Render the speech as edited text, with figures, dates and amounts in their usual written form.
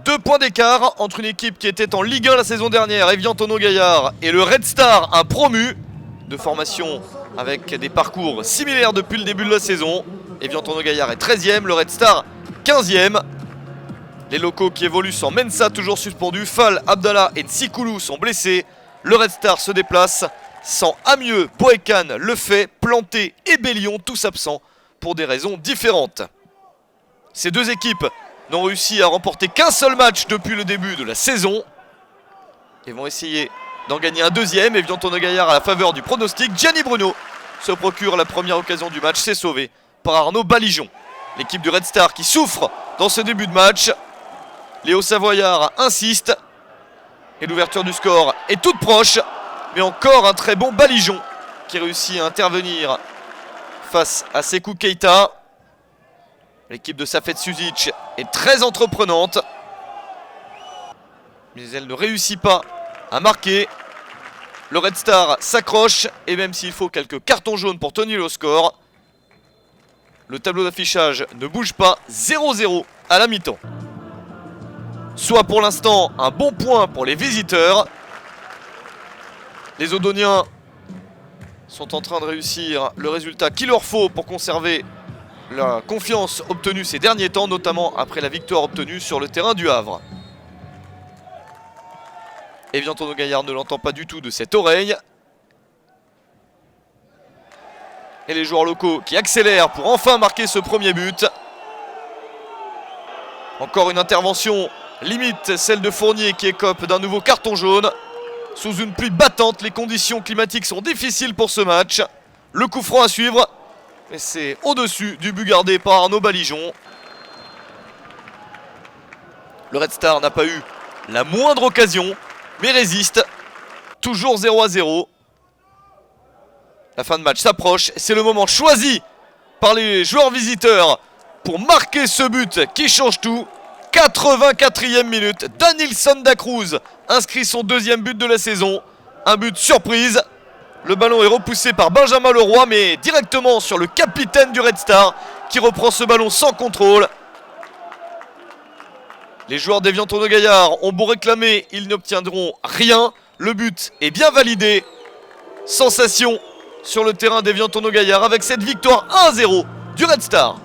2 points d'écart entre une équipe qui était en Ligue 1 la saison dernière, Evian Tono-Gaillard, et le Red Star, un promu de formation avec des parcours similaires depuis le début de la saison. Evian Tono-Gaillard est 13e, le Red Star 15e. Les locaux qui évoluent sans Mensa toujours suspendu, Fall, Abdallah et Nsikulu sont blessés. Le Red Star se déplace sans Amieux, Boekan, Lefay, Planté et Bellion, tous absents pour des raisons différentes. Ces deux équipes n'ont réussi à remporter qu'un seul match depuis le début de la saison et vont essayer d'en gagner un deuxième. Evian Tono-Gaillard à la faveur du pronostic. Gianni Bruno se procure la première occasion du match, c'est sauvé par Arnaud Balijon. L'équipe du Red Star qui souffre dans ce début de match. Léo Savoyard insiste et l'ouverture du score est toute proche, mais encore un très bon Balijon qui réussit à intervenir face à Sekou Keita. L'équipe de Safet Suzic est très entreprenante, mais elle ne réussit pas à marquer. Le Red Star s'accroche et même s'il faut quelques cartons jaunes pour tenir le score, le tableau d'affichage ne bouge pas. 0-0 à la mi-temps. Soit pour l'instant un bon point pour les visiteurs. Les Odoniens sont en train de réussir le résultat qu'il leur faut pour conserver la confiance obtenue ces derniers temps, notamment après la victoire obtenue sur le terrain du Havre. Evian Tono-Gaillard ne l'entend pas du tout de cette oreille. Et les joueurs locaux qui accélèrent pour enfin marquer ce premier but. Encore une intervention limite, celle de Fournier qui écope d'un nouveau carton jaune. Sous une pluie battante, les conditions climatiques sont difficiles pour ce match. Le coup franc à suivre, mais c'est au-dessus du but gardé par Arnaud Balijon. Le Red Star n'a pas eu la moindre occasion, mais résiste. Toujours 0-0. La fin de match s'approche. C'est le moment choisi par les joueurs visiteurs pour marquer ce but qui change tout. 84e minute, Danilson da Cruz inscrit son deuxième but de la saison. Un but surprise. Le ballon est repoussé par Benjamin Leroy, mais directement sur le capitaine du Red Star qui reprend ce ballon sans contrôle. Les joueurs d'Evian Tono-Gaillard ont beau réclamer, ils n'obtiendront rien. Le but est bien validé. Sensation sur le terrain d'Evian Tono-Gaillard avec cette victoire 1-0 du Red Star.